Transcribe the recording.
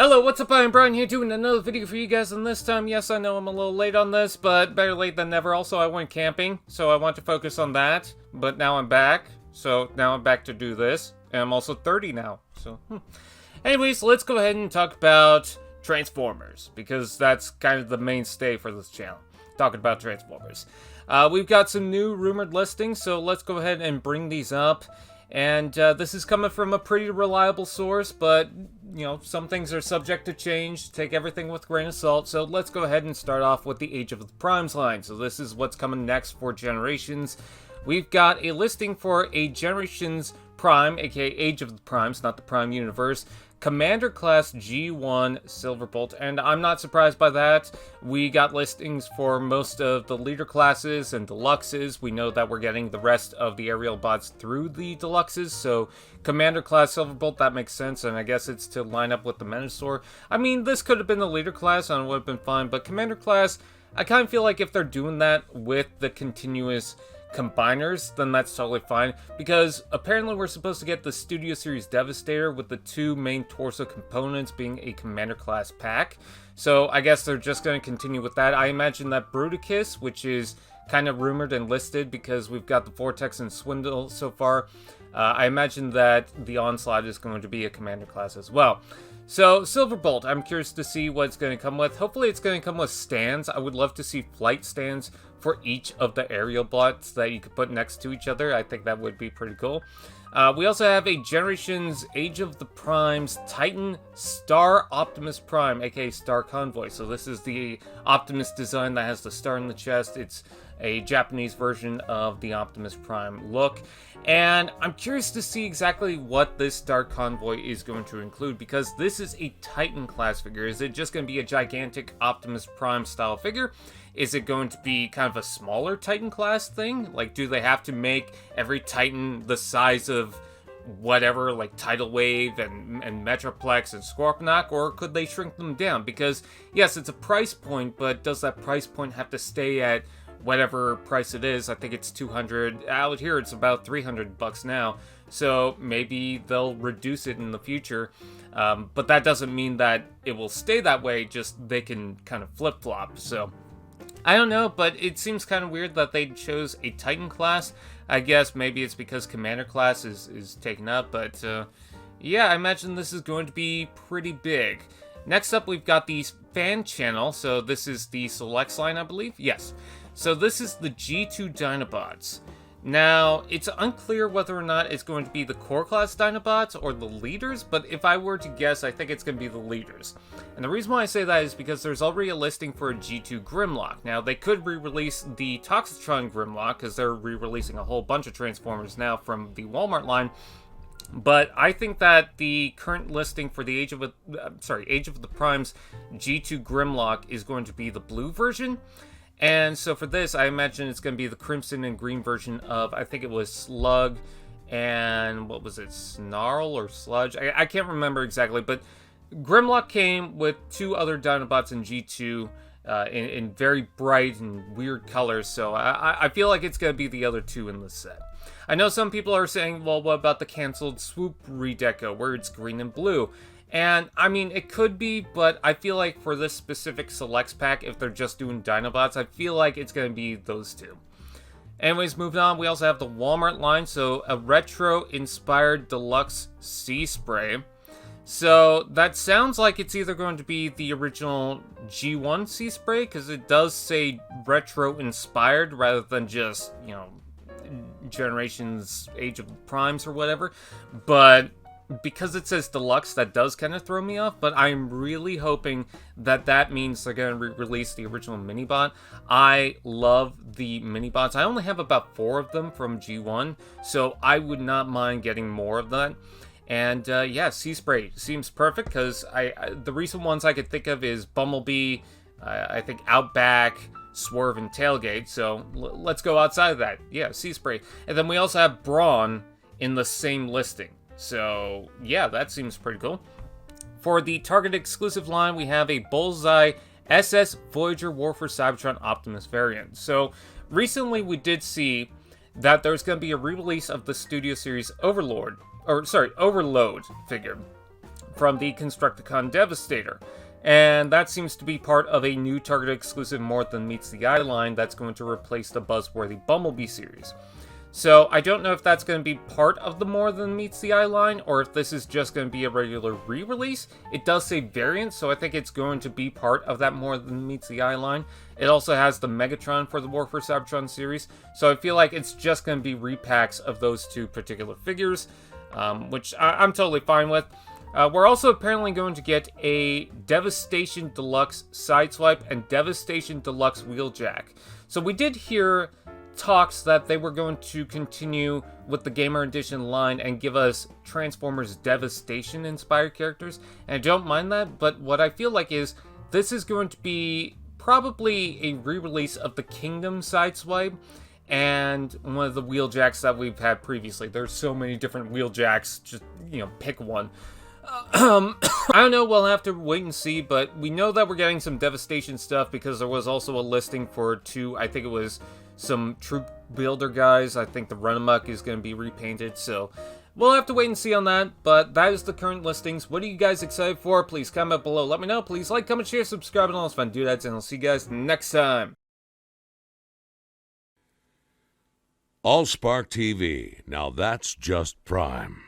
Hello, what's up? I'm Brawn here doing another video for you guys, and this time, yes, I know I'm a little late on this, but better late than never. Also, I went camping, so I want to focus on that, but now I'm back, so now I'm back to do this, and I'm also 30 now, so, Anyways, let's go ahead and talk about Transformers, because that's kind of the mainstay for this channel, talking about Transformers. We've got some new rumored listings, so let's go ahead and bring these up. And this is coming from a pretty reliable source, but, you know, some things are subject to change. Take everything with a grain of salt. So let's go ahead and start off with the Age of the Primes line. So this is what's coming next for Generations. We've got a listing for a Generations Prime, aka Age of the Primes, not the Prime Universe, Commander Class G1 Silverbolt, and I'm not surprised by that. We got listings for most of the leader classes and deluxes. We know that we're getting the rest of the Aerialbots through the deluxes, so Commander Class Silverbolt, that makes sense, and I guess it's to line up with the Menasor. I mean, this could have been the leader class, and it would have been fine, but Commander Class, I kind of feel like if they're doing that with the continuous combiners, then that's totally fine, because apparently we're supposed to get the Studio Series Devastator with the two main torso components being a Commander Class pack, so I guess they're just going to continue with that. I imagine that Bruticus, which is kind of rumored and listed because we've got the Vortex and Swindle so far, I imagine that the Onslaught is going to be a Commander Class as well. So, Silverbolt, I'm curious to see what it's going to come with. Hopefully it's going to come with stands. I would love to see flight stands for each of the Aerialbots that you could put next to each other. I think that would be pretty cool. We also have a Generations Age of the Primes Titan Star Optimus Prime, aka Star Convoy. So this is the Optimus design that has the star in the chest. It's a Japanese version of the Optimus Prime look. And I'm curious to see exactly what this Star Convoy is going to include, because this is a Titan class figure. Is it just going to be a gigantic Optimus Prime style figure? Is it going to be kind of a smaller Titan class thing? Like, do they have to make every Titan the size of whatever, like Tidal Wave and Metroplex and Scorponok, or could they shrink them down? Because, yes, it's a price point, but does that price point have to stay at whatever price it is? I think it's 200. Out here, it's about 300 bucks now. So maybe they'll reduce it in the future. But that doesn't mean that it will stay that way, just they can kind of flip-flop. So I don't know, but it seems kind of weird that they chose a Titan class. I guess maybe it's because Commander class is taken up, but yeah, I imagine this is going to be pretty big. Next up, we've got the fan channel. So this is the Selects line, I believe. Yes. So this is the G2 Dinobots. Now, it's unclear whether or not it's going to be the core class Dinobots or the leaders, but if I were to guess, I think it's going to be the leaders. And the reason why I say that is because there's already a listing for a G2 Grimlock. Now, they could re-release the Toxitron Grimlock, because they're re-releasing a whole bunch of Transformers now from the Walmart line. But I think that the current listing for the Age of the Primes G2 Grimlock is going to be the blue version. And so for this, I imagine it's going to be the crimson and green version of, I think it was Slug and, what was it, Snarl or Sludge? I can't remember exactly, but Grimlock came with two other Dinobots in G2 in very bright and weird colors, so I feel like it's going to be the other two in the set. I know some people are saying, well, what about the canceled Swoop redeco, where it's green and blue? And, I mean, it could be, but I feel like for this specific Selects pack, if they're just doing Dinobots, I feel like it's going to be those two. Anyways, moving on, we also have the Walmart line, so a retro-inspired Deluxe Seaspray. So, that sounds like it's either going to be the original G1 Seaspray, because it does say retro-inspired rather than just, you know, Generations Age of the Primes or whatever, but because it says Deluxe, that does kind of throw me off, but I'm really hoping that that means they're going to re-release the original Minibot. I love the Minibots. I only have about 4 of them from G1, so I would not mind getting more of that. And yeah, Seaspray seems perfect, because the recent ones I could think of is Bumblebee, I think Outback, Swerve, and Tailgate, so let's go outside of that. Yeah, Seaspray. And then we also have Brawn in the same listing. So, yeah, that seems pretty cool. For the Target exclusive line, we have a Bullseye SS Voyager War for Cybertron Optimus variant. So, recently we did see that there's going to be a re-release of the Studio Series Overload figure. from the Constructicon Devastator. And that seems to be part of a new Target exclusive More Than Meets the Eye line that's going to replace the buzzworthy Bumblebee series. So I don't know if that's going to be part of the More Than Meets the Eye line, or if this is just going to be a regular re-release. It does say variant, so I think it's going to be part of that More Than Meets the Eye line. It also has the Megatron for the War for Cybertron series, so I feel like it's just going to be repacks of those two particular figures, which I'm totally fine with. We're also apparently going to get a Devastation Deluxe Sideswipe and Devastation Deluxe Wheeljack. So we did hear talks that they were going to continue with the Gamer Edition line and give us Transformers Devastation inspired characters, and I don't mind that, but what I feel like is this is going to be probably a re-release of the Kingdom Sideswipe and one of the Wheeljacks that we've had previously. There's so many different Wheeljacks, just, pick one. I don't know, we'll have to wait and see, but we know that we're getting some Devastation stuff because there was also a listing for two, I think it was some troop builder guys. I think the Runamuck is going to be repainted, so we'll have to wait and see on that, but that is the current listings. What are you guys excited for? Please comment below, let me know. Please like, comment, share, subscribe, and all those fun doodads, and I'll see you guys next time. AllSpark TV, now that's just Prime.